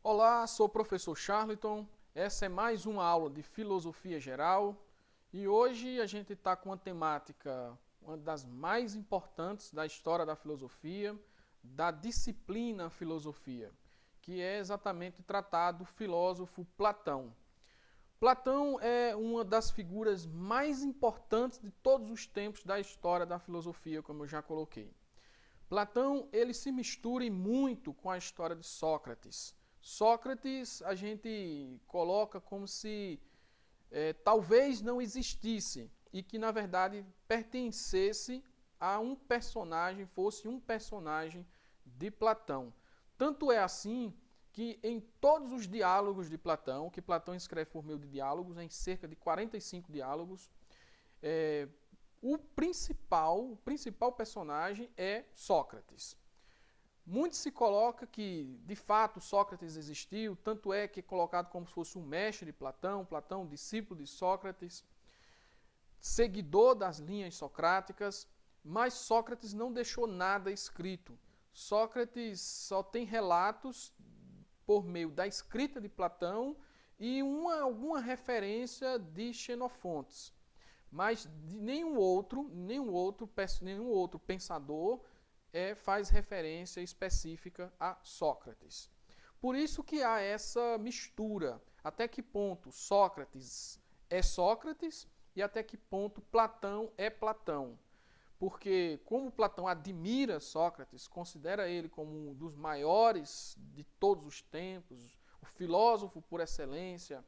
Olá, sou o professor Charlton. Essa é mais uma aula de filosofia geral e hoje a gente está com uma temática, uma das mais importantes da história da filosofia, da disciplina filosofia, que é exatamente tratar do filósofo Platão. Platão é uma das figuras mais importantes de todos os tempos da história da filosofia, como eu já coloquei. Platão, ele se mistura muito com a história de Sócrates. Sócrates a gente coloca como se talvez não existisse e que na verdade pertencesse a um personagem, fosse um personagem de Platão. Tanto é assim que em todos os diálogos de Platão, que Platão escreve por meio de diálogos, em cerca de 45 diálogos, é, o principal personagem é Sócrates. Muito se coloca que, de fato, Sócrates existiu, tanto é que é colocado como se fosse um mestre de Platão, Platão, discípulo de Sócrates, seguidor das linhas socráticas, mas Sócrates não deixou nada escrito. Sócrates só tem relatos por meio da escrita de Platão e alguma referência de Xenofontes. Mas nenhum outro pensador faz referência específica a Sócrates. Por isso que há essa mistura. Até que ponto Sócrates é Sócrates e até que ponto Platão é Platão. Porque como Platão admira Sócrates, considera ele como um dos maiores de todos os tempos, o filósofo por excelência,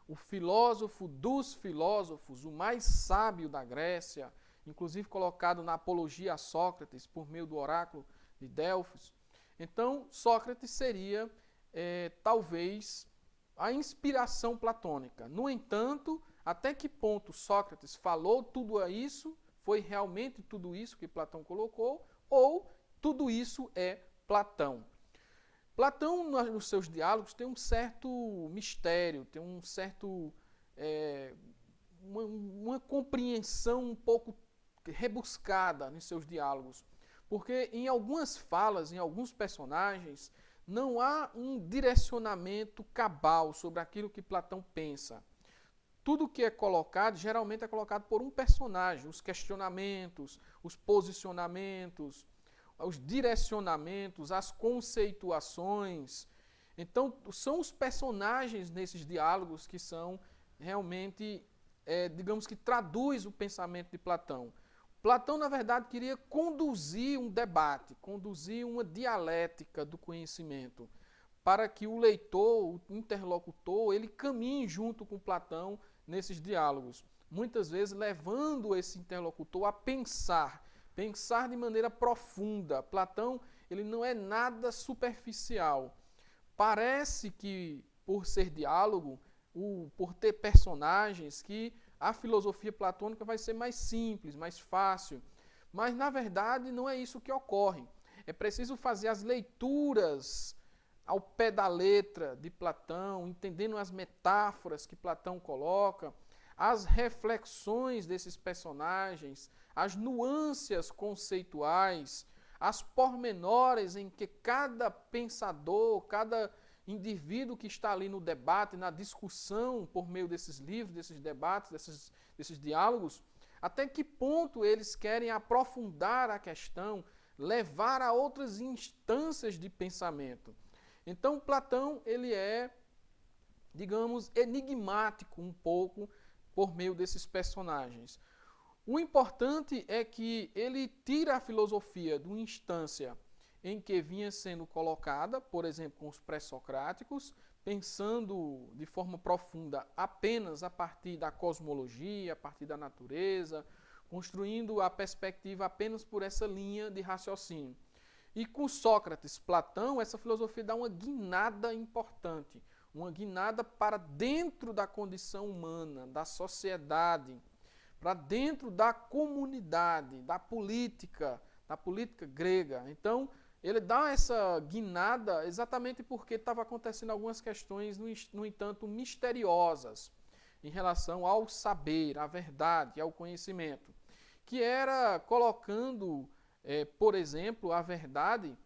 o filósofo dos filósofos, o mais sábio da Grécia, inclusive colocado na apologia a Sócrates por meio do oráculo de Delfos. Então, Sócrates seria talvez a inspiração platônica. No entanto, até que ponto Sócrates falou tudo isso, foi realmente tudo isso que Platão colocou, ou tudo isso é Platão? Platão, nos seus diálogos, tem um certo mistério, tem um certo uma compreensão um pouco rebuscada nos seus diálogos. Porque em algumas falas, em alguns personagens, não há um direcionamento cabal sobre aquilo que Platão pensa. Tudo que é colocado, geralmente é colocado por um personagem. Os questionamentos, os posicionamentos, os direcionamentos, as conceituações. Então, são os personagens nesses diálogos que são realmente, digamos que traduz o pensamento de Platão. Platão, na verdade, queria conduzir um debate, conduzir uma dialética do conhecimento, para que o leitor, o interlocutor, ele caminhe junto com Platão nesses diálogos. Muitas vezes levando esse interlocutor a pensar de maneira profunda. Platão, ele não é nada superficial. Parece que, por ser diálogo, por ter personagens, que a filosofia platônica vai ser mais simples, mais fácil. Mas, na verdade, não é isso que ocorre. É preciso fazer as leituras ao pé da letra de Platão, entendendo as metáforas que Platão coloca, as reflexões desses personagens, as nuances conceituais, as pormenores em que cada pensador, cada indivíduo que está ali no debate, na discussão por meio desses livros, desses debates, desses diálogos, até que ponto eles querem aprofundar a questão, levar a outras instâncias de pensamento. Então, Platão, ele é, digamos, enigmático um pouco por meio desses personagens. O importante é que ele tira a filosofia de uma instância em que vinha sendo colocada, por exemplo, com os pré-socráticos, pensando de forma profunda apenas a partir da cosmologia, a partir da natureza, construindo a perspectiva apenas por essa linha de raciocínio. E com Sócrates, Platão, essa filosofia dá uma guinada importante, uma guinada para dentro da condição humana, da sociedade, para dentro da comunidade, da política grega. Então, ele dá essa guinada exatamente porque estava acontecendo algumas questões, no entanto, misteriosas em relação ao saber, à verdade, ao conhecimento, que era colocando, por exemplo, a verdade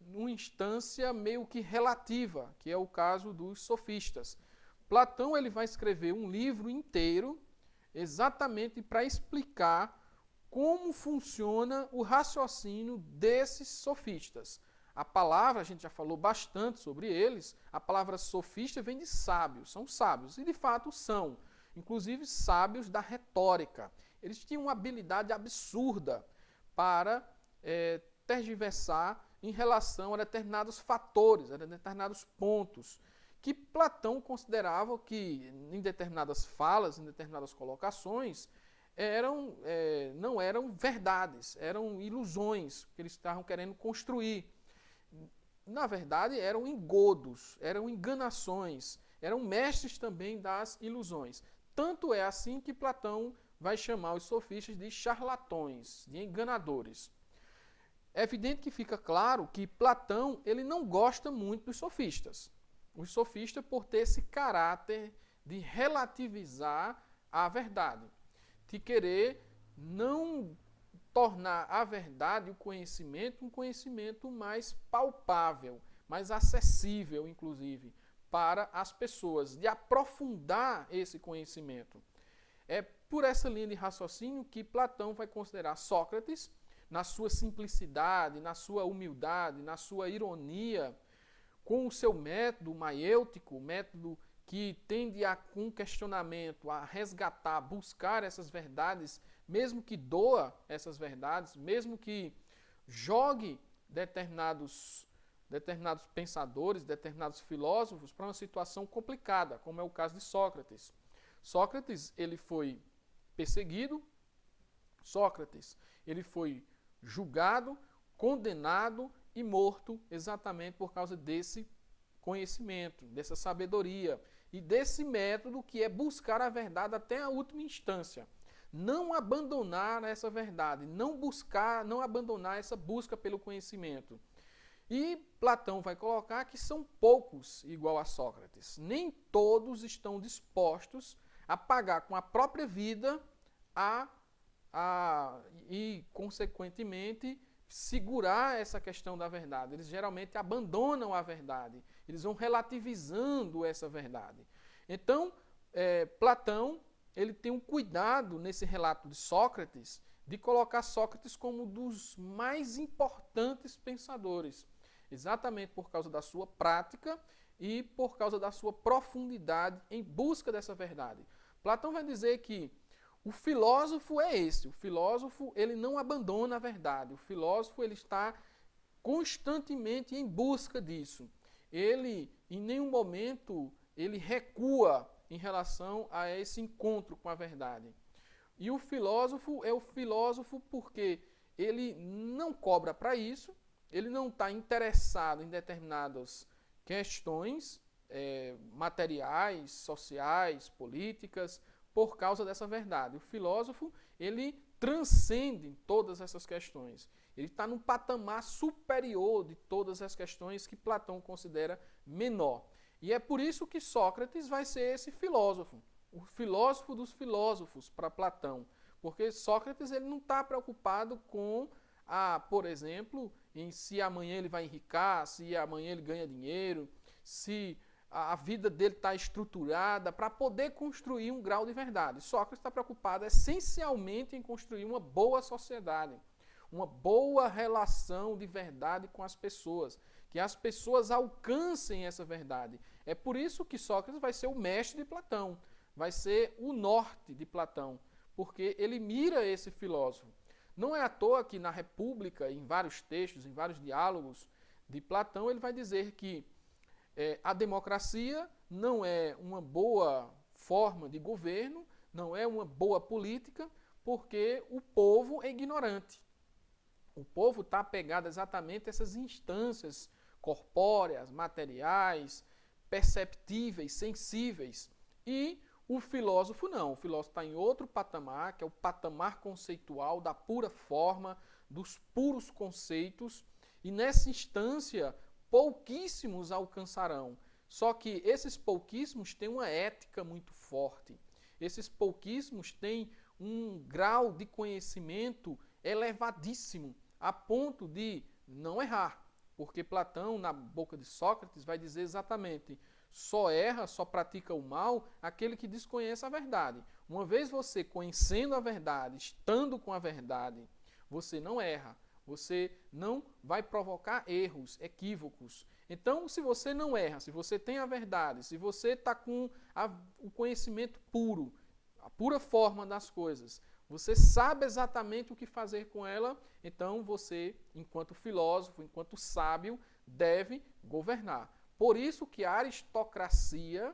numa instância meio que relativa, que é o caso dos sofistas. Platão ele vai escrever um livro inteiro exatamente para explicar como funciona o raciocínio desses sofistas. A palavra, a gente já falou bastante sobre eles, a palavra sofista vem de sábios, são sábios, e de fato são, inclusive sábios da retórica. Eles tinham uma habilidade absurda para tergiversar em relação a determinados fatores, a determinados pontos, que Platão considerava que em determinadas falas, em determinadas colocações, não eram verdades, eram ilusões que eles estavam querendo construir. Na verdade, eram engodos, eram enganações, eram mestres também das ilusões. Tanto é assim que Platão vai chamar os sofistas de charlatões, de enganadores. É evidente que fica claro que Platão ele não gosta muito dos sofistas. Os sofistas, por ter esse caráter de relativizar a verdade, de querer não tornar a verdade, o conhecimento, um conhecimento mais palpável, mais acessível, inclusive, para as pessoas, de aprofundar esse conhecimento. É por essa linha de raciocínio que Platão vai considerar Sócrates, na sua simplicidade, na sua humildade, na sua ironia, com o seu método maiêutico, método que tende a, com questionamento, a resgatar, a buscar essas verdades, mesmo que doa essas verdades, mesmo que jogue determinados pensadores, determinados filósofos para uma situação complicada, como é o caso de Sócrates. Sócrates, ele foi perseguido, Sócrates, ele foi julgado, condenado e morto exatamente por causa desse conhecimento, dessa sabedoria e desse método que é buscar a verdade até a última instância. Não abandonar essa verdade, não abandonar essa busca pelo conhecimento. E Platão vai colocar que são poucos igual a Sócrates. Nem todos estão dispostos a pagar com a própria vida e, consequentemente, segurar essa questão da verdade. Eles geralmente abandonam a verdade. Eles vão relativizando essa verdade. Então, Platão ele tem um cuidado nesse relato de Sócrates de colocar Sócrates como um dos mais importantes pensadores, exatamente por causa da sua prática e por causa da sua profundidade em busca dessa verdade. Platão vai dizer que o filósofo é esse, o filósofo ele não abandona a verdade, o filósofo ele está constantemente em busca disso. Ele, em nenhum momento, ele recua em relação a esse encontro com a verdade. E o filósofo é o filósofo porque ele não cobra para isso, ele não está interessado em determinadas questões materiais, sociais, políticas, por causa dessa verdade. O filósofo, ele transcende todas essas questões. Ele está num patamar superior de todas as questões que Platão considera menor. E é por isso que Sócrates vai ser esse filósofo, o filósofo dos filósofos para Platão. Porque Sócrates ele não está preocupado com, por exemplo, em se amanhã ele vai enricar, se amanhã ele ganha dinheiro, se a vida dele está estruturada para poder construir um grau de verdade. Sócrates está preocupado essencialmente em construir uma boa sociedade, uma boa relação de verdade com as pessoas, que as pessoas alcancem essa verdade. É por isso que Sócrates vai ser o mestre de Platão, vai ser o norte de Platão, porque ele mira esse filósofo. Não é à toa que na República, em vários textos, em vários diálogos de Platão, ele vai dizer que a democracia não é uma boa forma de governo, não é uma boa política, porque o povo é ignorante. O povo está apegado exatamente a essas instâncias corpóreas, materiais, perceptíveis, sensíveis. E o filósofo não. O filósofo está em outro patamar, que é o patamar conceitual da pura forma, dos puros conceitos. E nessa instância, pouquíssimos alcançarão. Só que esses pouquíssimos têm uma ética muito forte. Esses pouquíssimos têm um grau de conhecimento elevadíssimo, a ponto de não errar. porque Platão, na boca de Sócrates, vai dizer exatamente: só erra, só pratica o mal aquele que desconhece a verdade. Uma vez você conhecendo a verdade, estando com a verdade, você não erra, você não vai provocar erros, equívocos. Então, se você não erra, se você tem a verdade, se você está com o conhecimento puro, a pura forma das coisas, você sabe exatamente o que fazer com ela, então você, enquanto filósofo, enquanto sábio, deve governar. Por isso que a aristocracia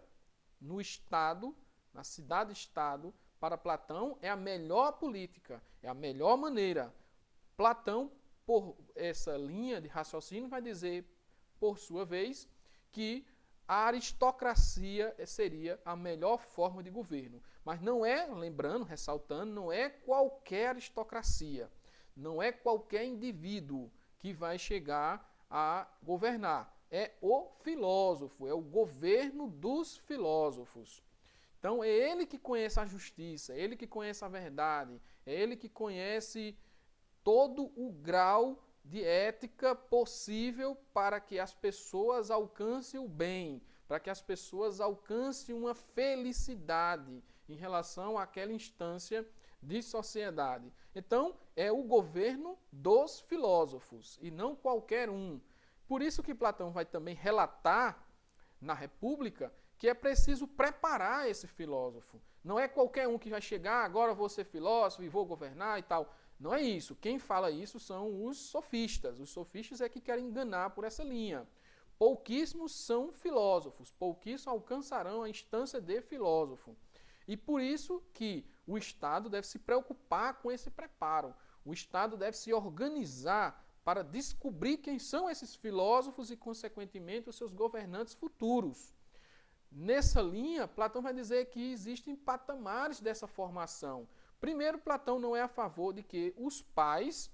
no Estado, na cidade-estado, para Platão é a melhor política, é a melhor maneira. Platão, por essa linha de raciocínio, vai dizer, por sua vez, que a aristocracia seria a melhor forma de governo. Mas não é, lembrando, ressaltando, não é qualquer aristocracia, não é qualquer indivíduo que vai chegar a governar. É o filósofo, é o governo dos filósofos. Então é ele que conhece a justiça, é ele que conhece a verdade, é ele que conhece todo o grau de ética possível para que as pessoas alcancem o bem, para que as pessoas alcancem uma felicidade em relação àquela instância de sociedade. Então, é o governo dos filósofos e não qualquer um. Por isso que Platão vai também relatar na República que é preciso preparar esse filósofo. Não é qualquer um que vai chegar, agora vou ser filósofo e vou governar e tal. Não é isso. Quem fala isso são os sofistas. Os sofistas é que querem enganar por essa linha. Pouquíssimos são filósofos, pouquíssimos alcançarão a instância de filósofo. E por isso que o Estado deve se preocupar com esse preparo. O Estado deve se organizar para descobrir quem são esses filósofos e, consequentemente, os seus governantes futuros. Nessa linha, Platão vai dizer que existem patamares dessa formação. Primeiro, Platão não é a favor de que os pais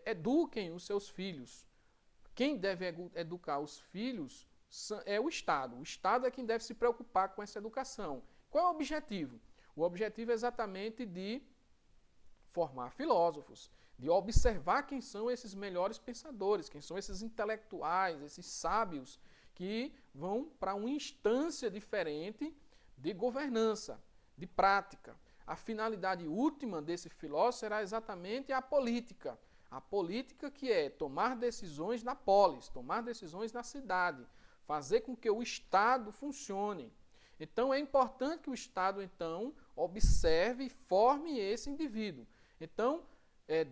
eduquem os seus filhos. Quem deve educar os filhos é o Estado. O Estado é quem deve se preocupar com essa educação. Qual é o objetivo? O objetivo é exatamente de formar filósofos, de observar quem são esses melhores pensadores, quem são esses intelectuais, esses sábios que vão para uma instância diferente de governança, de prática. A finalidade última desse filósofo será exatamente a política. A política que é tomar decisões na polis, tomar decisões na cidade, fazer com que o Estado funcione. Então é importante que o Estado, então, observe e forme esse indivíduo. Então,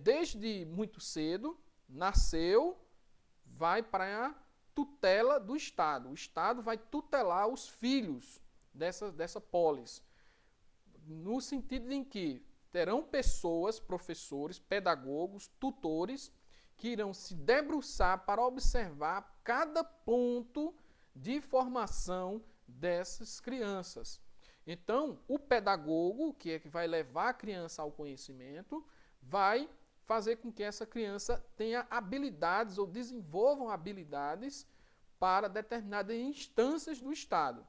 desde muito cedo, nasceu, vai para a tutela do Estado. O Estado vai tutelar os filhos dessa polis. No sentido em que terão pessoas, professores, pedagogos, tutores, que irão se debruçar para observar cada ponto de formação dessas crianças. Então, o pedagogo, que é que vai levar a criança ao conhecimento, vai fazer com que essa criança tenha habilidades ou desenvolvam habilidades para determinadas instâncias do Estado.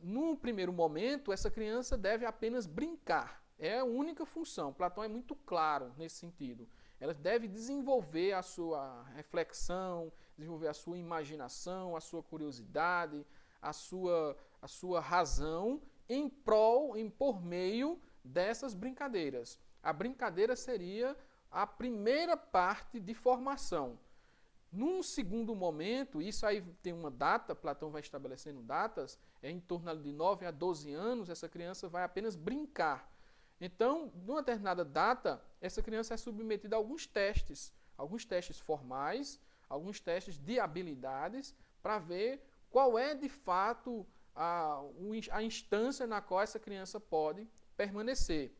Num primeiro momento, essa criança deve apenas brincar. É a única função. Platão é muito claro nesse sentido. Ela deve desenvolver a sua reflexão, desenvolver a sua imaginação, a sua curiosidade, a sua razão por meio dessas brincadeiras. A brincadeira seria a primeira parte de formação. Num segundo momento, isso aí tem uma data, Platão vai estabelecendo datas, em torno de 9 a 12 anos, essa criança vai apenas brincar. Então, numa determinada data, essa criança é submetida a alguns testes formais, alguns testes de habilidades, para ver qual é de fato a instância na qual essa criança pode permanecer.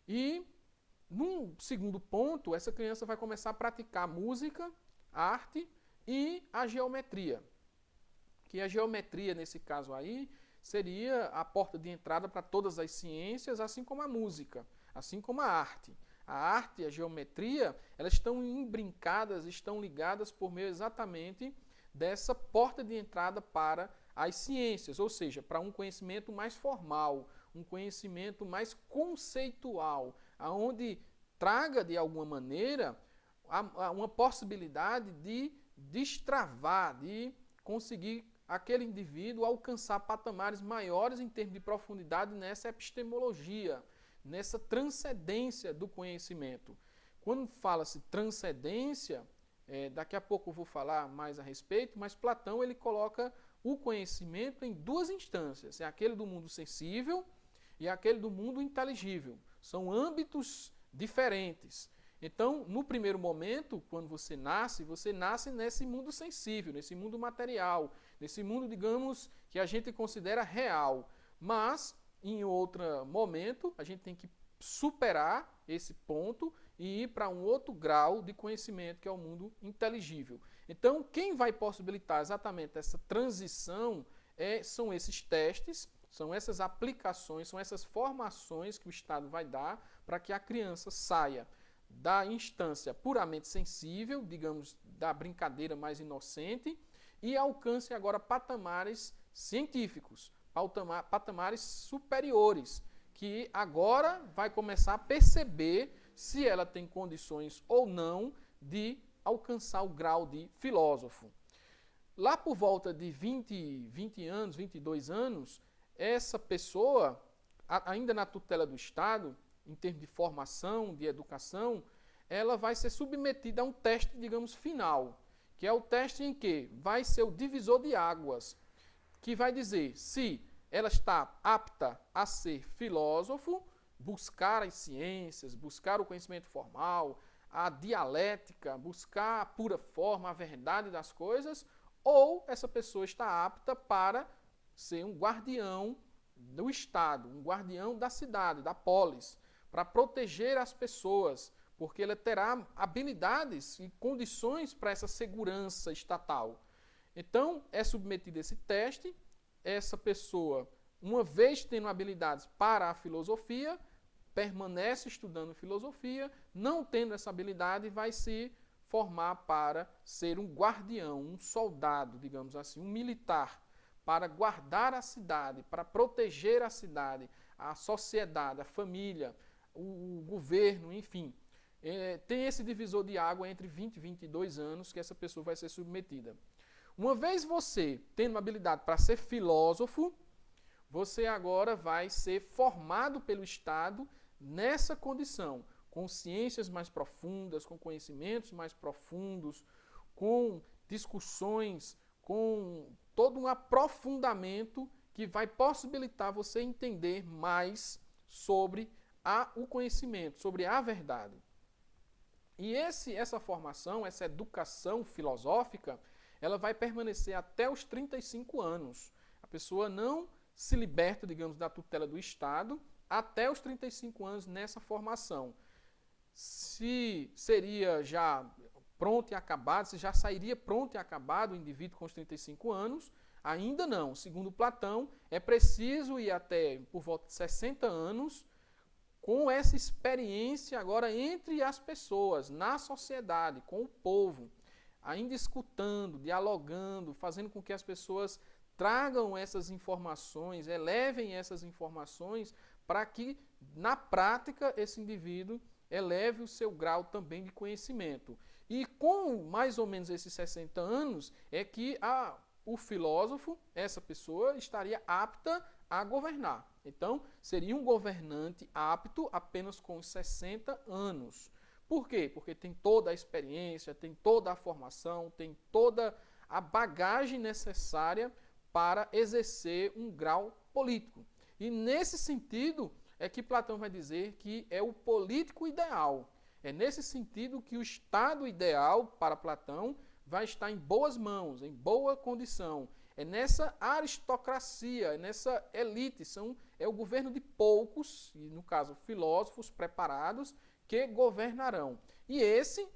E, num segundo ponto, essa criança vai começar a praticar música, arte e a geometria. Que a geometria, nesse caso aí, seria a porta de entrada para todas as ciências, assim como a música, assim como a arte. A arte e a geometria, elas estão imbrincadas, estão ligadas por meio exatamente dessa porta de entrada para as ciências, ou seja, para um conhecimento mais formal, um conhecimento mais conceitual, aonde traga de alguma maneira uma possibilidade de destravar, de conseguir aquele indivíduo alcançar patamares maiores em termos de profundidade nessa epistemologia, nessa transcendência do conhecimento. Quando fala-se transcendência, daqui a pouco eu vou falar mais a respeito, mas Platão ele coloca o conhecimento em duas instâncias, é aquele do mundo sensível e aquele do mundo inteligível. São âmbitos diferentes. Então, no primeiro momento, quando você nasce nesse mundo sensível, nesse mundo material, nesse mundo, digamos, que a gente considera real. Mas, em outro momento, a gente tem que superar esse ponto e ir para um outro grau de conhecimento, que é o mundo inteligível. Então, quem vai possibilitar exatamente essa transição são esses testes, são essas aplicações, são essas formações que o Estado vai dar para que a criança saia da instância puramente sensível, digamos, da brincadeira mais inocente, e alcance agora patamares científicos, patamares superiores, que agora vai começar a perceber se ela tem condições ou não de alcançar o grau de filósofo. Lá por volta de 20 anos, 22 anos, essa pessoa, ainda na tutela do Estado, em termos de formação, de educação, ela vai ser submetida a um teste, digamos, final, que é o teste em que vai ser o divisor de águas, que vai dizer se ela está apta a ser filósofo, buscar as ciências, buscar o conhecimento formal, a dialética, buscar a pura forma, a verdade das coisas, ou essa pessoa está apta para ser um guardião do Estado, um guardião da cidade, da polis, para proteger as pessoas, porque ele terá habilidades e condições para essa segurança estatal. Então, é submetido esse teste, essa pessoa, uma vez tendo habilidades para a filosofia, permanece estudando filosofia, não tendo essa habilidade, vai se formar para ser um guardião, um soldado, digamos assim, um militar, para guardar a cidade, para proteger a cidade, a sociedade, a família, o governo, enfim. Tem esse divisor de água entre 20 e 22 anos que essa pessoa vai ser submetida. Uma vez você tendo uma habilidade para ser filósofo, você agora vai ser formado pelo Estado nessa condição, com ciências mais profundas, com conhecimentos mais profundos, com discussões, com todo um aprofundamento que vai possibilitar você entender mais sobre o conhecimento, sobre a verdade. E essa formação, essa educação filosófica, ela vai permanecer até os 35 anos. A pessoa não se liberta, digamos, da tutela do Estado até os 35 anos nessa formação. Se seria já pronto e acabado, se já sairia pronto e acabado o indivíduo com os 35 anos, ainda não. Segundo Platão, é preciso ir até por volta de 60 anos com essa experiência agora entre as pessoas, na sociedade, com o povo, ainda escutando, dialogando, fazendo com que as pessoas tragam essas informações, elevem essas informações, para que, na prática, esse indivíduo eleve o seu grau também de conhecimento. E com mais ou menos esses 60 anos, é que o filósofo, essa pessoa, estaria apta a governar. Então, seria um governante apto apenas com os 60 anos. Por quê? Porque tem toda a experiência, tem toda a formação, tem toda a bagagem necessária para exercer um grau político. E nesse sentido é que Platão vai dizer que é o político ideal. É nesse sentido que o Estado ideal para Platão vai estar em boas mãos, em boa condição. É nessa aristocracia, é nessa elite, é o governo de poucos, e no caso filósofos preparados, que governarão. E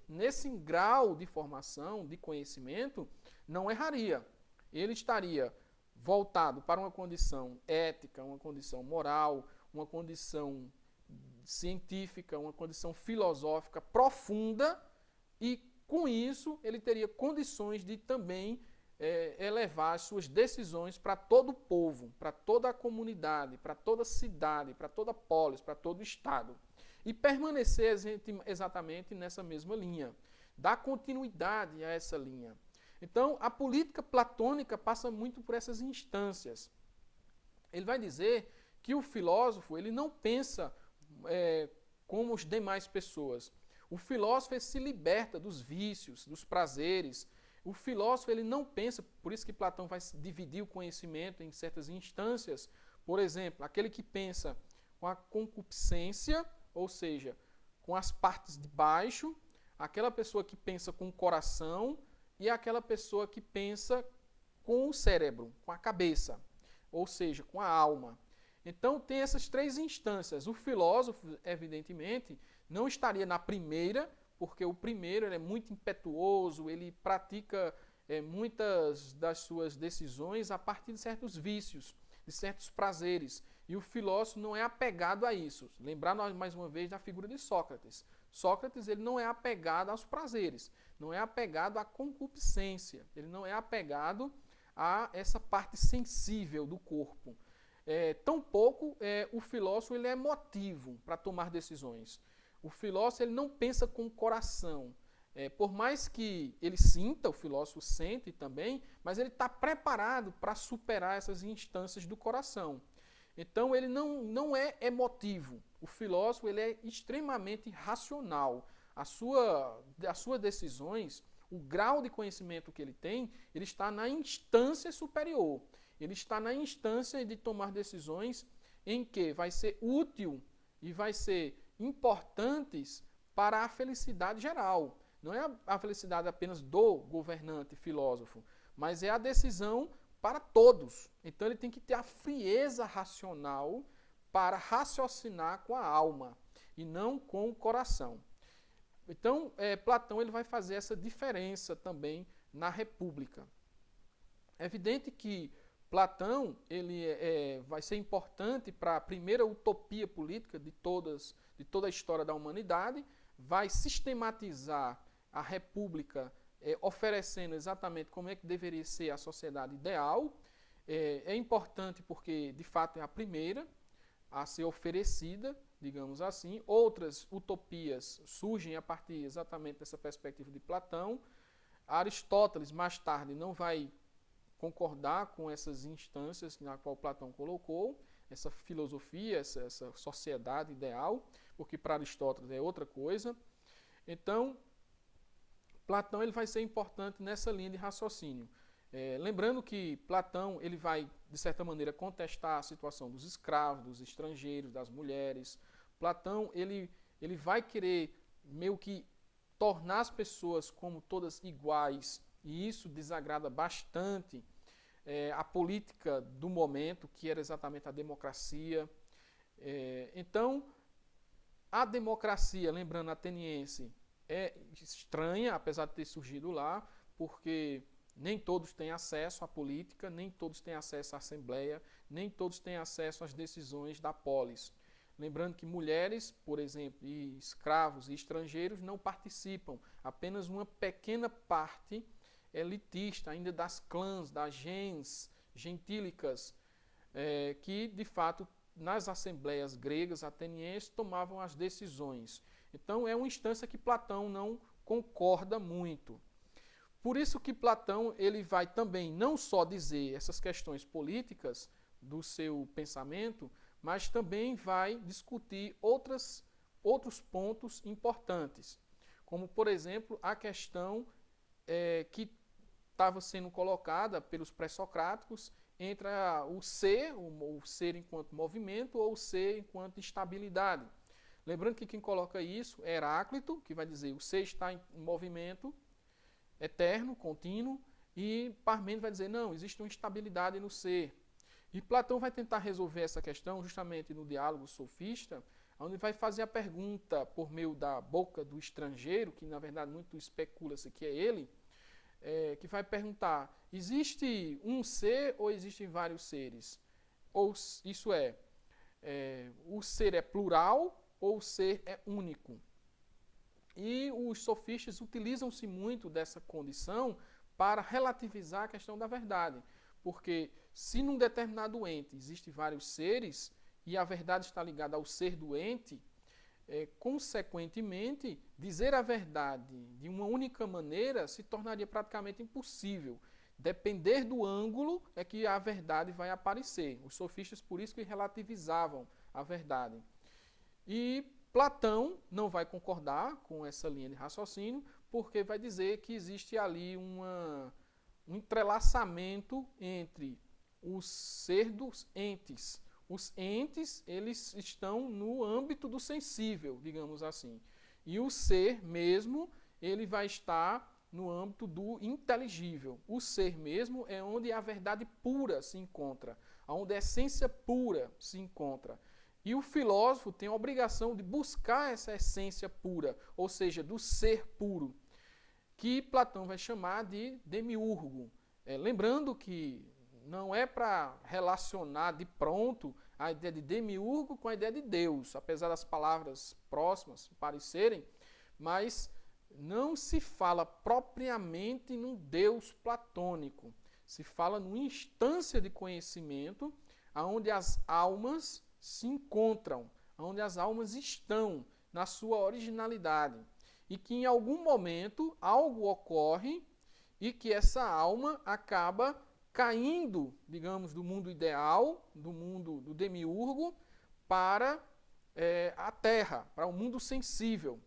nesse grau de formação, de conhecimento, não erraria. Ele estaria voltado para uma condição ética, uma condição moral, uma condição científica, uma condição filosófica profunda, e com isso ele teria condições de também elevar as suas decisões para todo o povo, para toda a comunidade, para toda a cidade, para toda a polis, para todo o estado. E permanecer exatamente nessa mesma linha, dar continuidade a essa linha. Então, a política platônica passa muito por essas instâncias. Ele vai dizer que o filósofo ele não pensa como as demais pessoas. O filósofo ele se liberta dos vícios, dos prazeres. O filósofo ele não pensa, por isso que Platão vai dividir o conhecimento em certas instâncias. Por exemplo, aquele que pensa com a concupiscência, ou seja, com as partes de baixo, aquela pessoa que pensa com o coração e aquela pessoa que pensa com o cérebro, com a cabeça, ou seja, com a alma. Então tem essas três instâncias. O filósofo, evidentemente, não estaria na primeira, porque o primeiro ele é muito impetuoso, ele pratica muitas das suas decisões a partir de certos vícios, de certos prazeres. E o filósofo não é apegado a isso. Lembrar mais uma vez da figura de Sócrates. Sócrates ele não é apegado aos prazeres, não é apegado à concupiscência, ele não é apegado a essa parte sensível do corpo. Tampouco o filósofo ele é emotivo para tomar decisões. O filósofo ele não pensa com o coração. Por mais que ele sinta, o filósofo sente também, mas ele está preparado para superar essas instâncias do coração. Então ele não é emotivo. O filósofo ele é extremamente racional. As suas decisões, o grau de conhecimento que ele tem, ele está na instância superior. Ele está na instância de tomar decisões em que vai ser útil e vai ser importantes para a felicidade geral. Não é a felicidade apenas do governante filósofo, mas é a decisão para todos. Então ele tem que ter a frieza racional para raciocinar com a alma e não com o coração. Então, Platão ele vai fazer essa diferença também na República. É evidente que Platão ele vai ser importante para a primeira utopia política de toda a história da humanidade, vai sistematizar a República oferecendo exatamente como é que deveria ser a sociedade ideal. É importante porque, de fato, é a primeira a ser oferecida, digamos assim. Outras utopias surgem a partir exatamente dessa perspectiva de Platão. Aristóteles, mais tarde, não vai concordar com essas instâncias na qual Platão colocou, essa filosofia, essa sociedade ideal, porque para Aristóteles é outra coisa. Então, Platão ele vai ser importante nessa linha de raciocínio. Lembrando que Platão ele vai, de certa maneira, contestar a situação dos escravos, dos estrangeiros, das mulheres. Platão ele vai querer meio que tornar as pessoas como todas iguais, e isso desagrada bastante a política do momento, que era exatamente a democracia. Então, a democracia, lembrando a ateniense, é estranha, apesar de ter surgido lá, porque nem todos têm acesso à política, nem todos têm acesso à assembleia, nem todos têm acesso às decisões da polis. Lembrando que mulheres, por exemplo, e escravos e estrangeiros não participam, apenas uma pequena parte elitista, ainda das clãs, das gens gentílicas, que de fato nas assembleias gregas, atenienses, tomavam as decisões. Então é uma instância que Platão não concorda muito. Por isso que Platão ele vai também não só dizer essas questões políticas do seu pensamento, mas também vai discutir outros pontos importantes, como, por exemplo, a questão que estava sendo colocada pelos pré-socráticos entre o ser enquanto movimento ou o ser enquanto estabilidade. Lembrando que quem coloca isso é Heráclito, que vai dizer o ser está em movimento eterno, contínuo, e Parmênides vai dizer, não, existe uma instabilidade no ser. E Platão vai tentar resolver essa questão justamente no diálogo sofista, onde vai fazer a pergunta por meio da boca do estrangeiro, que na verdade muito especula-se que é ele, que vai perguntar, existe um ser ou existem vários seres? Ou isso o ser é plural ou o ser é único? E os sofistas utilizam-se muito dessa condição para relativizar a questão da verdade. Porque se num determinado ente existem vários seres e a verdade está ligada ao ser do ente, consequentemente, dizer a verdade de uma única maneira se tornaria praticamente impossível. Depender do ângulo é que a verdade vai aparecer. Os sofistas, por isso, que relativizavam a verdade. E Platão não vai concordar com essa linha de raciocínio, porque vai dizer que existe ali um entrelaçamento entre os ser dos entes. Os entes, eles estão no âmbito do sensível, digamos assim. E o ser mesmo, ele vai estar no âmbito do inteligível. O ser mesmo é onde a verdade pura se encontra, onde a essência pura se encontra. E o filósofo tem a obrigação de buscar essa essência pura, ou seja, do ser puro, que Platão vai chamar de demiurgo. Lembrando que não é para relacionar de pronto a ideia de demiurgo com a ideia de Deus, apesar das palavras próximas parecerem, mas não se fala propriamente num Deus platônico. Se fala numa instância de conhecimento onde as almas se encontram, onde as almas estão na sua originalidade. E que em algum momento algo ocorre e que essa alma acaba caindo, digamos, do mundo ideal, do mundo do demiurgo, para a Terra, para o mundo sensível.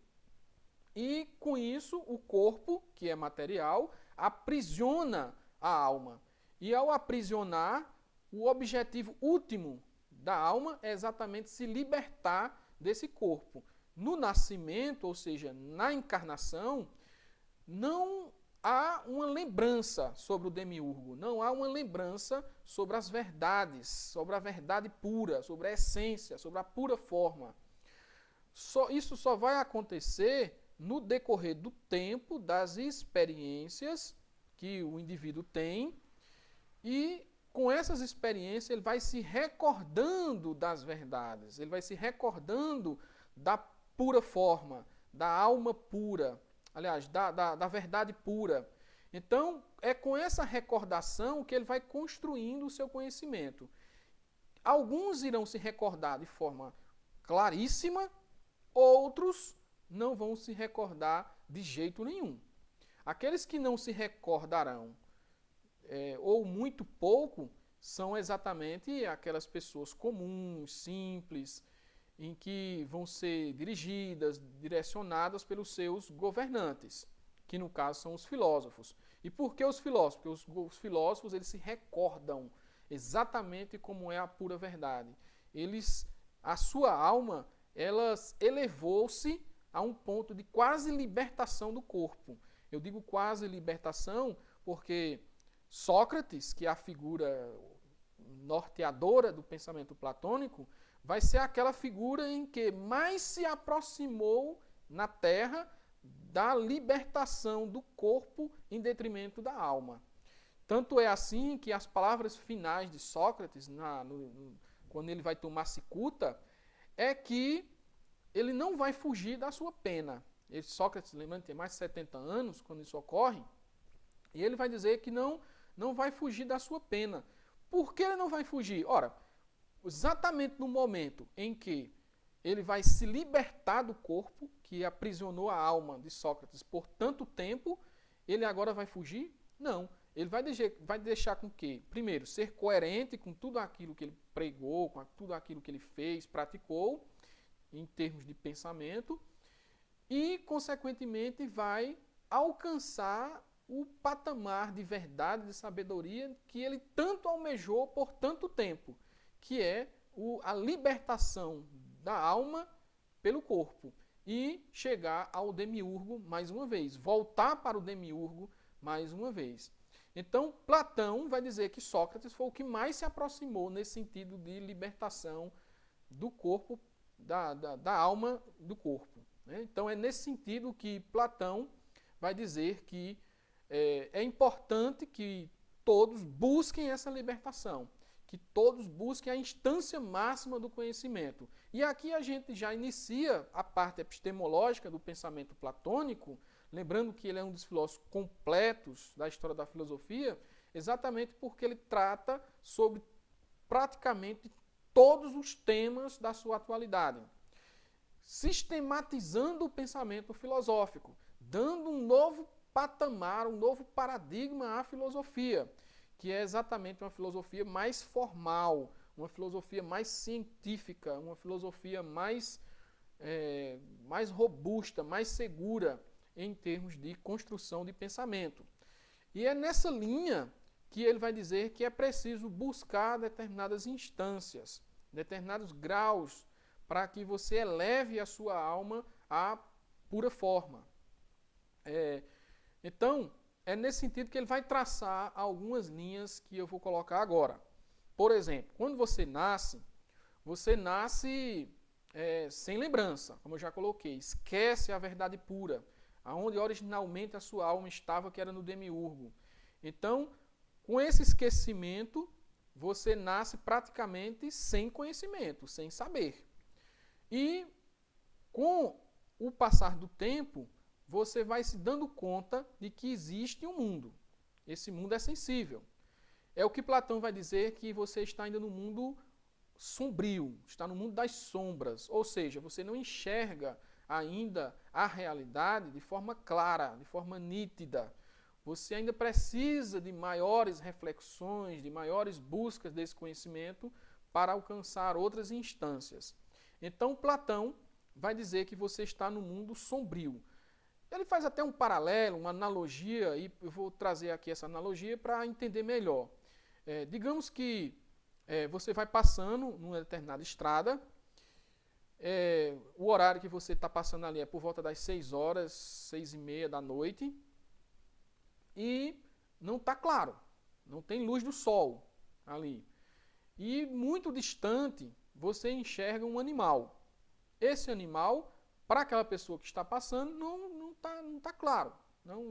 E com isso o corpo, que é material, aprisiona a alma. E ao aprisionar, o objetivo último da alma é exatamente se libertar desse corpo. No nascimento, ou seja, na encarnação, não há uma lembrança sobre o demiurgo, não há uma lembrança sobre as verdades, sobre a verdade pura, sobre a essência, sobre a pura forma. Isso só vai acontecer no decorrer do tempo, das experiências que o indivíduo tem, e com essas experiências ele vai se recordando das verdades, ele vai se recordando da pura forma, da alma pura, aliás, da verdade pura. Então, é com essa recordação que ele vai construindo o seu conhecimento. Alguns irão se recordar de forma claríssima, outros não vão se recordar de jeito nenhum. Aqueles que não se recordarão, ou muito pouco, são exatamente aquelas pessoas comuns, simples, em que vão ser dirigidas, direcionadas pelos seus governantes, que no caso são os filósofos. E por que os filósofos? Porque os filósofos eles se recordam exatamente como é a pura verdade. A sua alma, elas elevou-se a um ponto de quase libertação do corpo. Eu digo quase libertação porque Sócrates, que é a figura norteadora do pensamento platônico, vai ser aquela figura em que mais se aproximou na Terra da libertação do corpo em detrimento da alma. Tanto é assim que as palavras finais de Sócrates, quando ele vai tomar cicuta, é que ele não vai fugir da sua pena. Sócrates, lembrando, tem mais de 70 anos quando isso ocorre, e ele vai dizer que não vai fugir da sua pena. Por que ele não vai fugir? Ora, exatamente no momento em que ele vai se libertar do corpo, que aprisionou a alma de Sócrates por tanto tempo, ele agora vai fugir? Não. Ele vai deixar com que, primeiro, ser coerente com tudo aquilo que ele pregou, com tudo aquilo que ele fez, praticou, em termos de pensamento, e, consequentemente, vai alcançar o patamar de verdade, de sabedoria que ele tanto almejou por tanto tempo, que é a libertação da alma pelo corpo e chegar ao demiurgo mais uma vez, voltar para o demiurgo mais uma vez. Então, Platão vai dizer que Sócrates foi o que mais se aproximou nesse sentido de libertação do corpo, da alma do corpo. Né? Então, é nesse sentido que Platão vai dizer que é importante que todos busquem essa libertação, que todos busquem a instância máxima do conhecimento. E aqui a gente já inicia a parte epistemológica do pensamento platônico, lembrando que ele é um dos filósofos completos da história da filosofia, exatamente porque ele trata sobre praticamente todos os temas da sua atualidade. sistematizando o pensamento filosófico, dando um novo patamar, um novo paradigma à filosofia, que é exatamente uma filosofia mais formal, uma filosofia mais científica, uma filosofia mais robusta, mais segura em termos de construção de pensamento. E é nessa linha que ele vai dizer que é preciso buscar determinadas instâncias, determinados graus, para que você eleve a sua alma à pura forma. Então, é nesse sentido que ele vai traçar algumas linhas que eu vou colocar agora. Por exemplo, quando você nasce sem lembrança, como eu já coloquei, esquece a verdade pura, aonde originalmente a sua alma estava, que era no demiurgo. Então, com esse esquecimento, você nasce praticamente sem conhecimento, sem saber. E com o passar do tempo, você vai se dando conta de que existe um mundo. Esse mundo é sensível. É o que Platão vai dizer, que você está ainda no mundo sombrio, está no mundo das sombras, ou seja, você não enxerga ainda a realidade de forma clara, de forma nítida. Você ainda precisa de maiores reflexões, de maiores buscas desse conhecimento para alcançar outras instâncias. Então, Platão vai dizer que você está no mundo sombrio. Ele faz até um paralelo, uma analogia, e eu vou trazer aqui essa analogia para entender melhor. Digamos que você vai passando numa determinada estrada, o horário que você está passando ali é por volta das 6 horas, 6h30 da noite, e não está claro, não tem luz do sol ali. E muito distante você enxerga um animal. Esse animal, para aquela pessoa que está passando, não tá claro,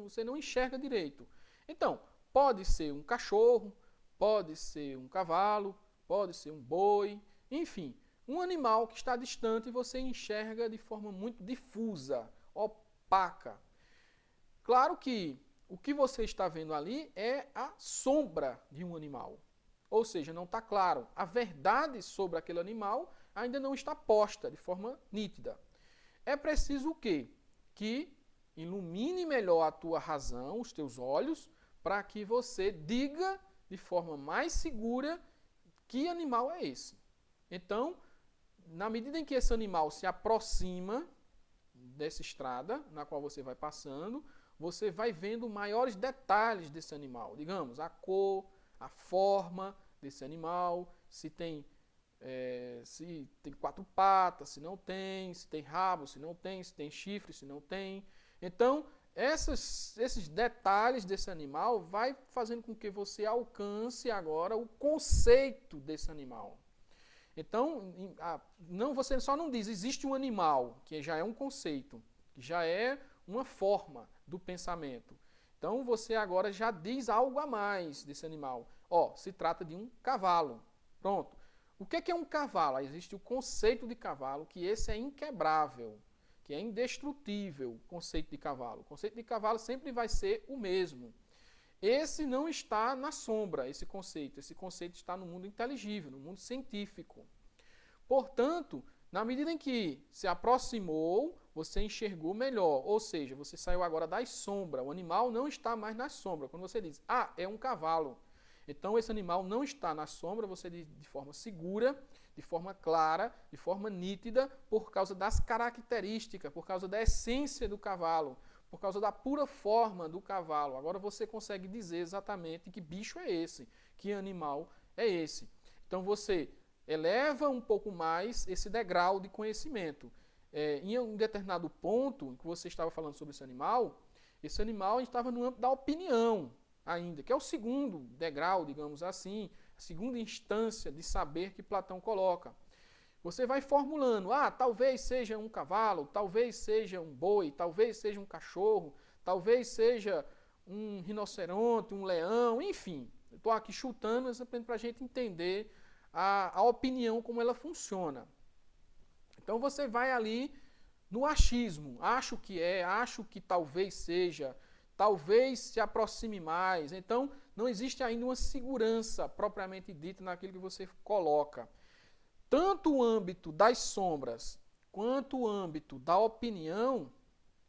você não enxerga direito. Então, pode ser um cachorro, pode ser um cavalo, pode ser um boi, enfim, um animal que está distante e você enxerga de forma muito difusa, opaca. Claro que o que você está vendo ali é a sombra de um animal. Ou seja, não está claro. A verdade sobre aquele animal ainda não está posta de forma nítida. É preciso o quê? Que ilumine melhor a tua razão, os teus olhos, para que você diga de forma mais segura que animal é esse. Então, na medida em que esse animal se aproxima dessa estrada na qual você vai passando, você vai vendo maiores detalhes desse animal. Digamos, a cor, a forma desse animal, se tem 4 patas, se não tem, se tem rabo, se não tem, se tem chifre, se não tem. Então, esses detalhes desse animal vai fazendo com que você alcance agora o conceito desse animal. Então, você só não diz, existe um animal, que já é um conceito, que já é uma forma do pensamento. Então, você agora já diz algo a mais desse animal. Se trata de um cavalo. Pronto. O que é um cavalo? Existe o conceito de cavalo, que esse é inquebrável, que é indestrutível, o conceito de cavalo. O conceito de cavalo sempre vai ser o mesmo. Esse não está na sombra, esse conceito. Esse conceito está no mundo inteligível, no mundo científico. Portanto, na medida em que se aproximou, você enxergou melhor. Ou seja, você saiu agora das sombras. O animal não está mais na sombra. Quando você diz, é um cavalo. Então, esse animal não está na sombra, você diz de forma segura, de forma clara, de forma nítida, por causa das características, por causa da essência do cavalo, por causa da pura forma do cavalo. Agora você consegue dizer exatamente que bicho é esse, que animal é esse. Então, você eleva um pouco mais esse degrau de conhecimento. Em um determinado ponto, em que você estava falando sobre esse animal estava no âmbito da opinião ainda, que é o segundo degrau, digamos assim, a segunda instância de saber que Platão coloca. Você vai formulando, talvez seja um cavalo, talvez seja um boi, talvez seja um cachorro, talvez seja um rinoceronte, um leão, enfim. Eu estou aqui chutando para a gente entender a opinião, como ela funciona. Então você vai ali no achismo, acho que talvez seja, talvez se aproxime mais. Então não existe ainda uma segurança propriamente dita naquilo que você coloca. Tanto o âmbito das sombras quanto o âmbito da opinião,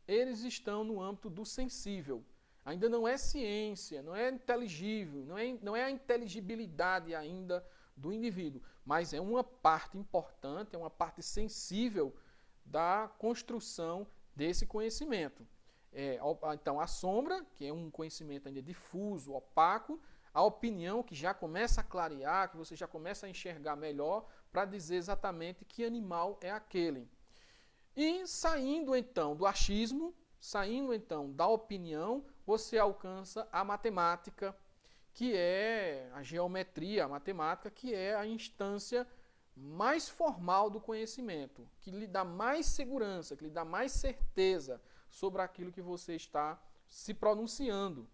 eles estão no âmbito do sensível. Ainda não é ciência, não é inteligível, não é a inteligibilidade ainda do indivíduo, mas é uma parte importante, é uma parte sensível da construção desse conhecimento. Então, a sombra, que é um conhecimento ainda difuso, opaco, a opinião, que já começa a clarear, que você já começa a enxergar melhor para dizer exatamente que animal é aquele. E saindo então do achismo, saindo então da opinião, você alcança a matemática, que é a geometria, a matemática, que é a instância mais formal do conhecimento, que lhe dá mais segurança, que lhe dá mais certeza sobre aquilo que você está se pronunciando.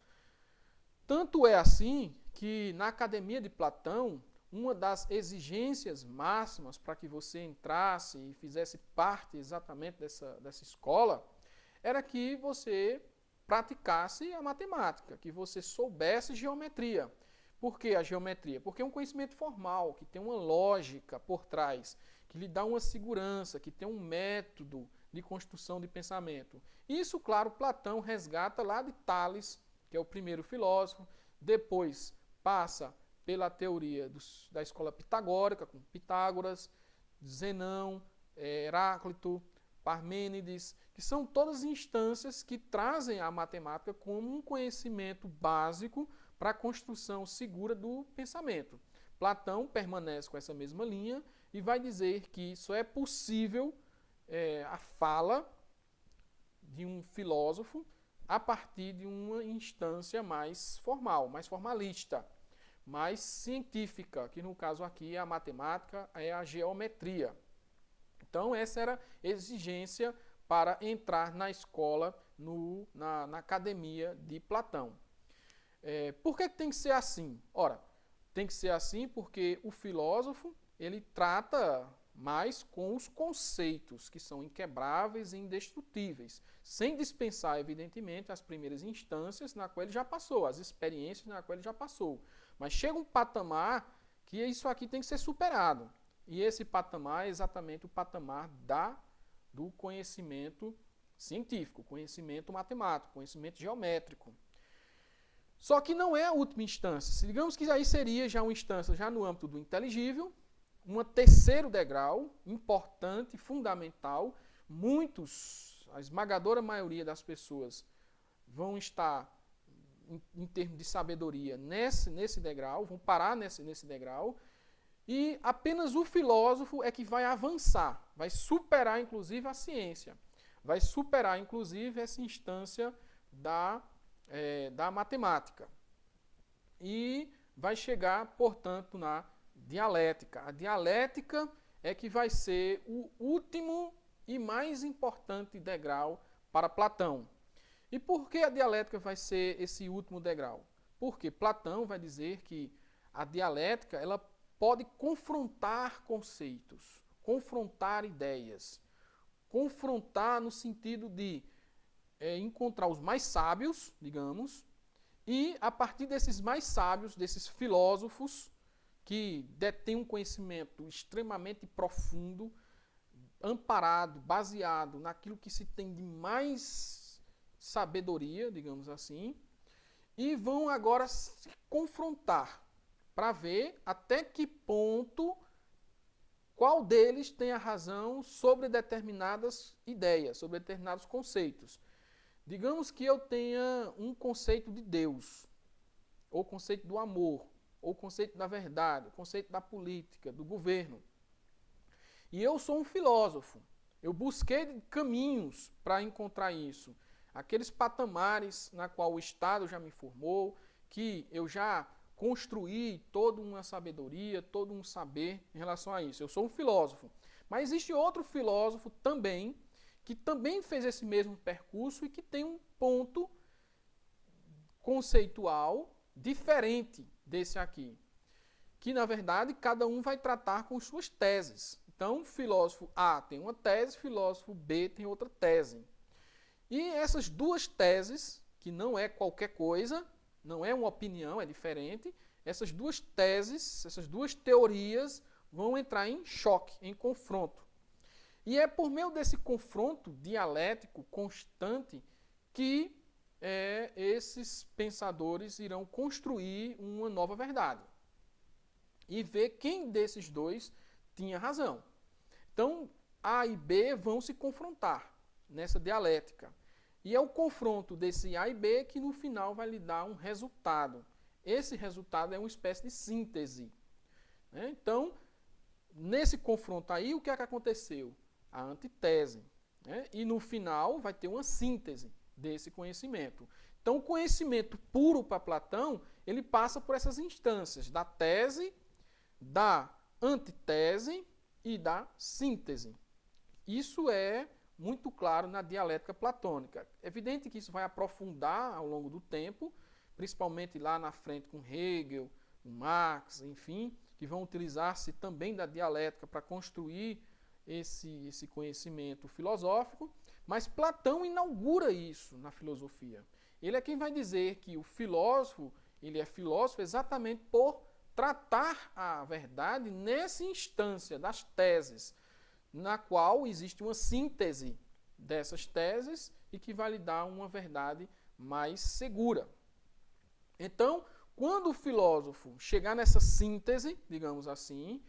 Tanto é assim que na Academia de Platão, uma das exigências máximas para que você entrasse e fizesse parte exatamente dessa escola era que você praticasse a matemática, que você soubesse geometria. Por que a geometria? Porque é um conhecimento formal, que tem uma lógica por trás, que lhe dá uma segurança, que tem um método de construção de pensamento. Isso, claro, Platão resgata lá de Tales, que é o primeiro filósofo, depois passa pela teoria da escola pitagórica, com Pitágoras, Zenão, Heráclito, Parmênides, que são todas instâncias que trazem a matemática como um conhecimento básico para a construção segura do pensamento. Platão permanece com essa mesma linha e vai dizer que só é possível a fala de um filósofo a partir de uma instância mais formal, mais formalista, mais científica, que no caso aqui é a matemática, é a geometria. Então essa era a exigência para entrar na escola, na academia de Platão. Por que tem que ser assim? Ora, tem que ser assim porque o filósofo ele trata mais com os conceitos que são inquebráveis e indestrutíveis, sem dispensar, evidentemente, as primeiras instâncias na qual ele já passou, as experiências na qual ele já passou. Mas chega um patamar que isso aqui tem que ser superado. E esse patamar é exatamente o patamar do conhecimento científico, conhecimento matemático, conhecimento geométrico. Só que não é a última instância. Digamos que aí seria já uma instância já no âmbito do inteligível, um terceiro degrau importante, fundamental. A esmagadora maioria das pessoas vão estar, em termos de sabedoria, nesse degrau, vão parar nesse degrau. E apenas o filósofo é que vai avançar, vai superar inclusive a ciência, vai superar inclusive essa instância da matemática. E vai chegar, portanto, na dialética. A dialética é que vai ser o último e mais importante degrau para Platão. E por que a dialética vai ser esse último degrau? Porque Platão vai dizer que a dialética ela pode confrontar conceitos, confrontar ideias, confrontar no sentido de encontrar os mais sábios, digamos, e a partir desses mais sábios, desses filósofos, que detêm um conhecimento extremamente profundo, amparado, baseado naquilo que se tem de mais sabedoria, digamos assim, e vão agora se confrontar para ver até que ponto qual deles tem a razão sobre determinadas ideias, sobre determinados conceitos. Digamos que eu tenha um conceito de Deus, ou conceito do amor, ou conceito da verdade, o conceito da política, do governo. E eu sou um filósofo. Eu busquei caminhos para encontrar isso. Aqueles patamares na qual o Estado já me formou, que eu já construí toda uma sabedoria, todo um saber em relação a isso. Eu sou um filósofo. Mas existe outro filósofo também, que também fez esse mesmo percurso e que tem um ponto conceitual diferente desse aqui. Que, na verdade, cada um vai tratar com suas teses. Então, o filósofo A tem uma tese, o filósofo B tem outra tese. E essas duas teses, que não é qualquer coisa, não é uma opinião, é diferente, essas duas teses, essas duas teorias vão entrar em choque, em confronto. E é por meio desse confronto dialético constante que esses pensadores irão construir uma nova verdade e ver quem desses dois tinha razão. Então, A e B vão se confrontar nessa dialética. E é o confronto desse A e B que no final vai lhe dar um resultado. Esse resultado é uma espécie de síntese. Então, nesse confronto aí, o que é que aconteceu? A antitese. E no final vai ter uma síntese desse conhecimento. Então, o conhecimento puro para Platão, ele passa por essas instâncias da tese, da antitese e da síntese. Isso é muito claro na dialética platônica. É evidente que isso vai aprofundar ao longo do tempo, principalmente lá na frente com Hegel, Marx, enfim, que vão utilizar-se também da dialética para construir esse conhecimento filosófico, mas Platão inaugura isso na filosofia. Ele é quem vai dizer que o filósofo, ele é filósofo exatamente por tratar a verdade nessa instância das teses, na qual existe uma síntese dessas teses e que vai lhe dar uma verdade mais segura. Então, quando o filósofo chegar nessa síntese, digamos assim,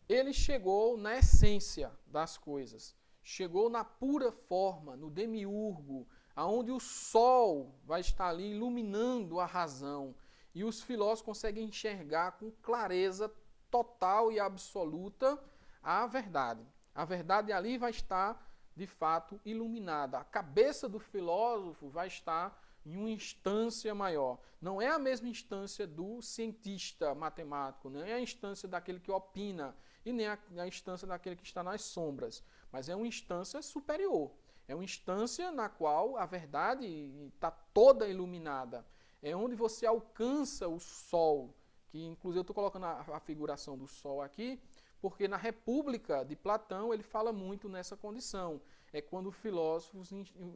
ele chegou na essência das coisas, chegou na pura forma, no demiurgo, aonde o sol vai estar ali iluminando a razão, e os filósofos conseguem enxergar com clareza total e absoluta a verdade. A verdade ali vai estar, de fato, iluminada. A cabeça do filósofo vai estar em uma instância maior. Não é a mesma instância do cientista matemático, não é a instância daquele que opina, e nem a instância daquele que está nas sombras, mas é uma instância superior. É uma instância na qual a verdade está toda iluminada. É onde você alcança o sol, que inclusive eu estou colocando a figuração do sol aqui, porque na República de Platão ele fala muito nessa condição. É quando o filósofo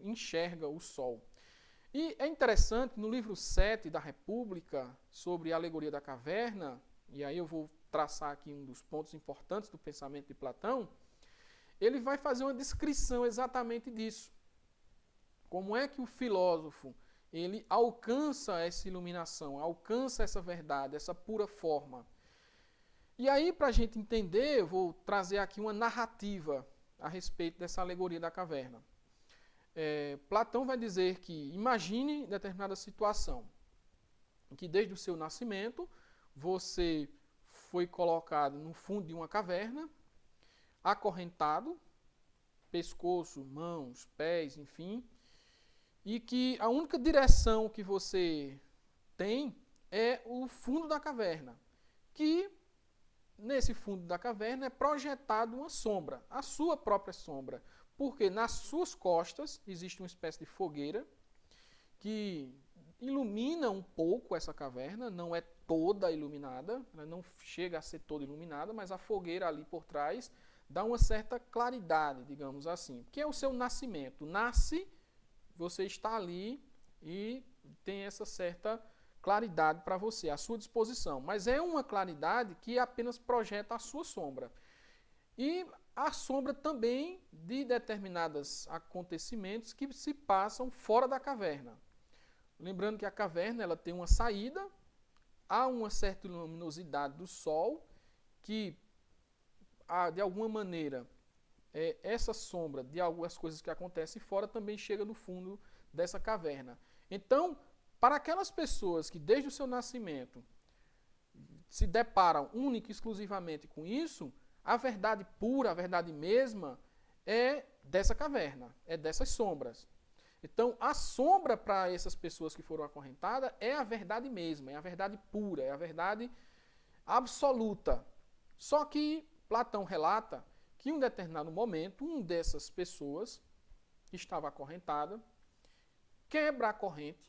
enxerga o sol. E é interessante, no livro 7 da República, sobre a alegoria da caverna, e aí eu vou traçar aqui um dos pontos importantes do pensamento de Platão, ele vai fazer uma descrição exatamente disso. Como é que o filósofo ele alcança essa iluminação, alcança essa verdade, essa pura forma. E aí, para a gente entender, eu vou trazer aqui uma narrativa a respeito dessa alegoria da caverna. Platão vai dizer que imagine determinada situação, em que desde o seu nascimento você foi colocado no fundo de uma caverna, acorrentado, pescoço, mãos, pés, enfim, e que a única direção que você tem é o fundo da caverna, que nesse fundo da caverna é projetada uma sombra, a sua própria sombra, porque nas suas costas existe uma espécie de fogueira que ilumina um pouco essa caverna, não é toda iluminada, ela não chega a ser toda iluminada, mas a fogueira ali por trás dá uma certa claridade, digamos assim, que é o seu nascimento. Nasce, você está ali e tem essa certa claridade para você, à sua disposição. Mas é uma claridade que apenas projeta a sua sombra. E a sombra também de determinados acontecimentos que se passam fora da caverna. Lembrando que a caverna ela tem uma saída, há uma certa luminosidade do sol, que de alguma maneira essa sombra de algumas coisas que acontecem fora também chega no fundo dessa caverna. Então, para aquelas pessoas que desde o seu nascimento se deparam única e exclusivamente com isso, a verdade pura, a verdade mesma, é dessa caverna, é dessas sombras. Então, a sombra para essas pessoas que foram acorrentadas é a verdade mesma, é a verdade pura, é a verdade absoluta. Só que Platão relata que em um determinado momento, uma dessas pessoas que estava acorrentada quebra a corrente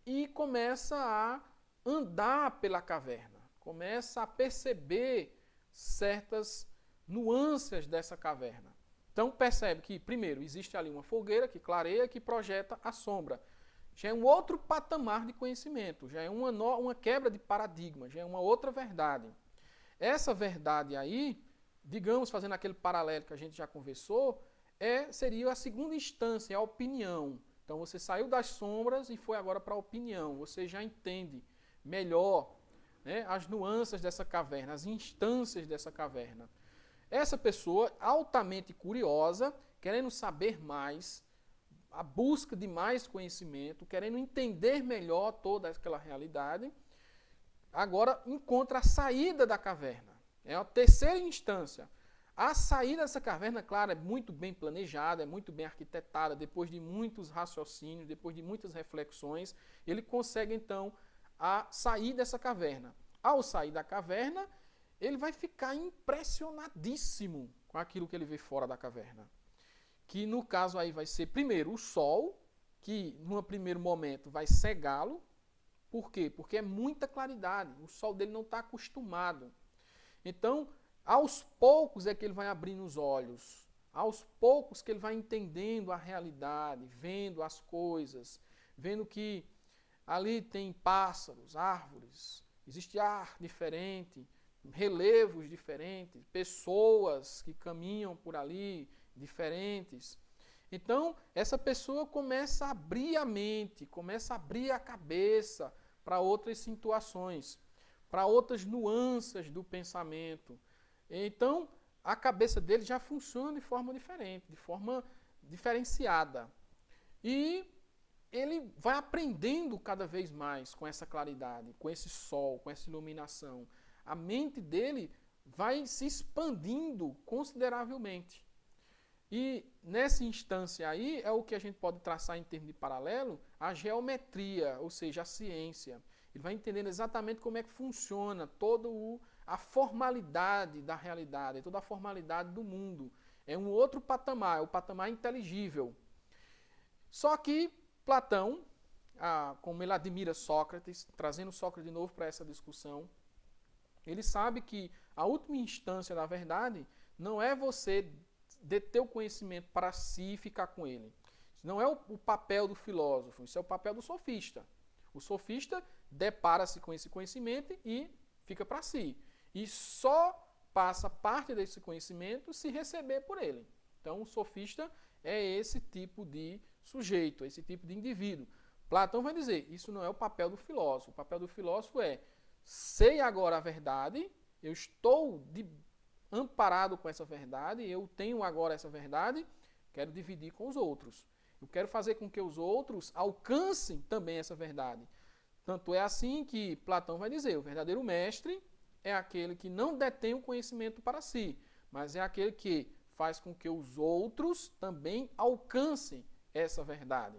e começa a andar pela caverna, começa a perceber certas nuances dessa caverna. Então percebe que, primeiro, existe ali uma fogueira que clareia, que projeta a sombra. Já é um outro patamar de conhecimento, já é uma quebra de paradigma, já é uma outra verdade. Essa verdade aí digamos, fazendo aquele paralelo que a gente já conversou, seria a segunda instância, a opinião. Então você saiu das sombras e foi agora para a opinião. Você já entende melhor, né, as nuances dessa caverna, as instâncias dessa caverna. Essa pessoa altamente curiosa, querendo saber mais, a busca de mais conhecimento, querendo entender melhor toda aquela realidade, agora encontra a saída da caverna. É a terceira instância. A saída dessa caverna, claro, é muito bem planejada, é muito bem arquitetada, depois de muitos raciocínios, depois de muitas reflexões, ele consegue então sair dessa caverna. Ao sair da caverna, ele vai ficar impressionadíssimo com aquilo que ele vê fora da caverna. Que no caso aí vai ser primeiro o sol, que num primeiro momento vai cegá-lo. Por quê? Porque é muita claridade, o sol dele não está acostumado. Então, aos poucos é que ele vai abrindo os olhos, aos poucos que ele vai entendendo a realidade, vendo as coisas, vendo que ali tem pássaros, árvores, existe ar diferente, relevos diferentes, pessoas que caminham por ali diferentes. Então, essa pessoa começa a abrir a mente, começa a abrir a cabeça para outras situações, para outras nuances do pensamento. Então, a cabeça dele já funciona de forma diferente, de forma diferenciada. E ele vai aprendendo cada vez mais com essa claridade, com esse sol, com essa iluminação. A mente dele vai se expandindo consideravelmente. E nessa instância aí é o que a gente pode traçar em termos de paralelo, a geometria, ou seja, a ciência. Ele vai entendendo exatamente como é que funciona toda a formalidade da realidade, toda a formalidade do mundo. É um outro patamar, é o patamar inteligível. Só que Platão, como ele admira Sócrates, trazendo Sócrates de novo para essa discussão, ele sabe que a última instância da verdade não é você deter o conhecimento para si e ficar com ele. Isso não é o papel do filósofo, isso é o papel do sofista. O sofista depara-se com esse conhecimento e fica para si. E só passa parte desse conhecimento se receber por ele. Então, o sofista é esse tipo de sujeito, esse tipo de indivíduo. Platão vai dizer, isso não é o papel do filósofo. O papel do filósofo é, sei agora a verdade, eu estou amparado com essa verdade, eu tenho agora essa verdade, quero dividir com os outros. Eu quero fazer com que os outros alcancem também essa verdade. Tanto é assim que Platão vai dizer, o verdadeiro mestre é aquele que não detém o conhecimento para si, mas é aquele que faz com que os outros também alcancem essa verdade.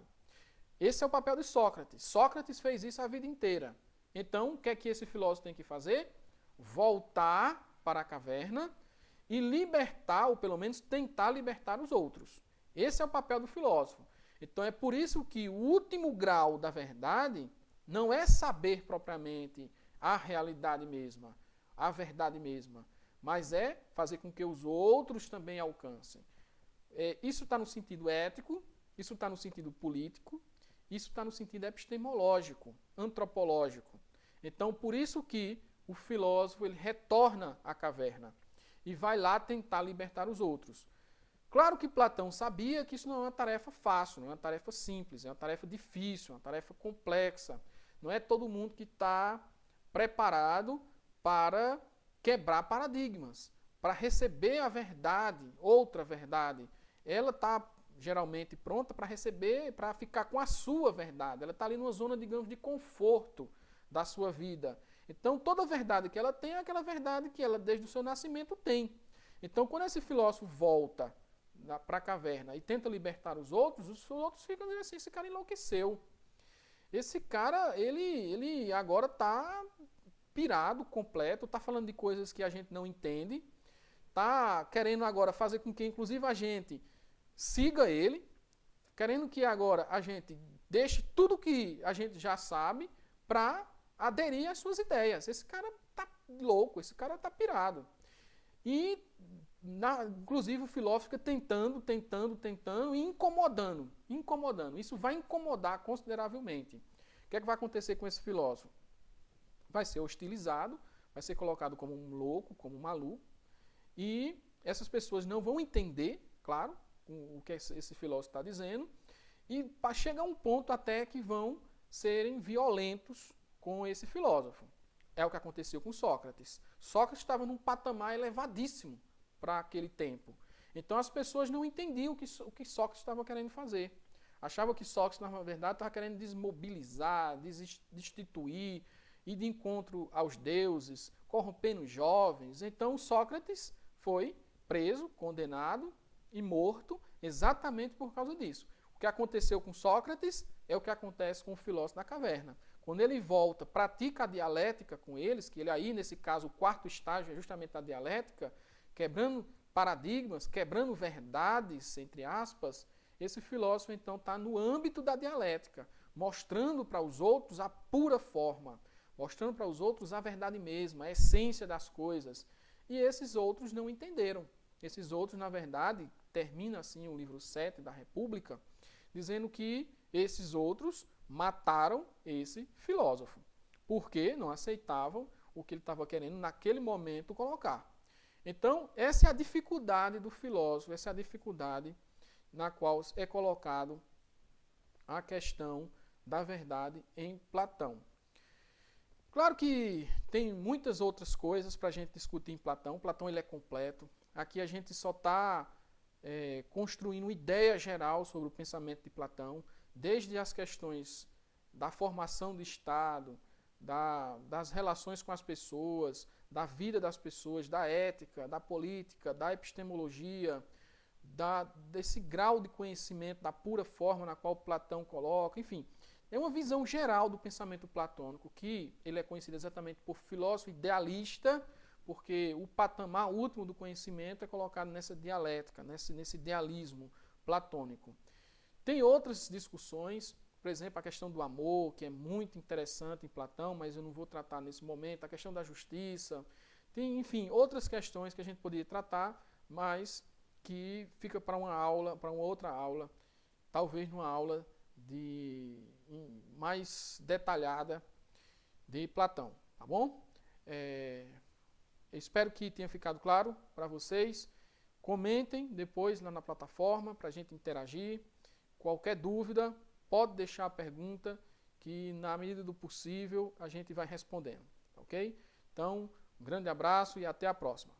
Esse é o papel de Sócrates. Sócrates fez isso a vida inteira. Então, o que é que esse filósofo tem que fazer? Voltar para a caverna e libertar, ou pelo menos tentar libertar os outros. Esse é o papel do filósofo. Então é por isso que o último grau da verdade não é saber propriamente a realidade mesma, a verdade mesma, mas é fazer com que os outros também alcancem. Isso está no sentido ético, isso está no sentido político, isso está no sentido epistemológico, antropológico. Então, por isso que o filósofo ele retorna à caverna e vai lá tentar libertar os outros. Claro que Platão sabia que isso não é uma tarefa fácil, não é uma tarefa simples, é uma tarefa difícil, uma tarefa complexa. Não é todo mundo que está preparado para quebrar paradigmas, para receber a verdade, outra verdade. Ela está geralmente pronta para receber, para ficar com a sua verdade. Ela está ali numa zona, digamos, de conforto da sua vida. Então, toda verdade que ela tem é aquela verdade que ela, desde o seu nascimento, tem. Então, quando esse filósofo volta para a caverna e tenta libertar os outros ficam dizendo assim, esse cara enlouqueceu. Esse cara, ele agora está pirado, completo, está falando de coisas que a gente não entende, está querendo agora fazer com que, inclusive, a gente siga ele, querendo que agora a gente deixe tudo que a gente já sabe para aderir às suas ideias. Esse cara está louco, esse cara está pirado. E, inclusive, o filósofo fica tentando e incomodando. Isso vai incomodar consideravelmente. O que é que vai acontecer com esse filósofo? Vai ser hostilizado, vai ser colocado como um louco, como um maluco, e essas pessoas não vão entender, claro, o que esse filósofo está dizendo, e para chegar a um ponto até que vão serem violentos com esse filósofo. É o que aconteceu com Sócrates. Sócrates estava num patamar elevadíssimo para aquele tempo. Então as pessoas não entendiam o que Sócrates estava querendo fazer. Achavam que Sócrates, na verdade, estava querendo desmobilizar, destituir, ir de encontro aos deuses, corrompendo os jovens. Então Sócrates foi preso, condenado e morto exatamente por causa disso. O que aconteceu com Sócrates é o que acontece com o filósofo da caverna. Quando ele volta, pratica a dialética com eles, que ele aí, nesse caso, o quarto estágio é justamente a dialética, quebrando paradigmas, quebrando verdades, entre aspas, esse filósofo então está no âmbito da dialética, mostrando para os outros a pura forma, mostrando para os outros a verdade mesma, a essência das coisas. E esses outros não entenderam. Esses outros, na verdade, termina assim o livro 7 da República, dizendo que esses outros mataram esse filósofo, porque não aceitavam o que ele estava querendo naquele momento colocar. Então, essa é a dificuldade do filósofo, essa é a dificuldade na qual é colocado a questão da verdade em Platão. Claro que tem muitas outras coisas para a gente discutir em Platão. Platão ele é completo. Aqui a gente só está construindo uma ideia geral sobre o pensamento de Platão, desde as questões da formação do Estado, das relações com as pessoas, da vida das pessoas, da ética, da política, da epistemologia, desse grau de conhecimento, da pura forma na qual Platão coloca, enfim. É uma visão geral do pensamento platônico, que ele é conhecido exatamente por filósofo idealista, porque o patamar último do conhecimento é colocado nessa dialética, nesse idealismo platônico. Tem outras discussões, por exemplo, a questão do amor, que é muito interessante em Platão, mas eu não vou tratar nesse momento, a questão da justiça, tem, enfim, outras questões que a gente poderia tratar, mas que fica para uma aula, para uma outra aula, talvez numa aula mais detalhada de Platão, tá bom? Espero que tenha ficado claro para vocês. Comentem depois lá na plataforma para a gente interagir. Qualquer dúvida, pode deixar a pergunta que na medida do possível a gente vai respondendo, ok? Então, um grande abraço e até a próxima.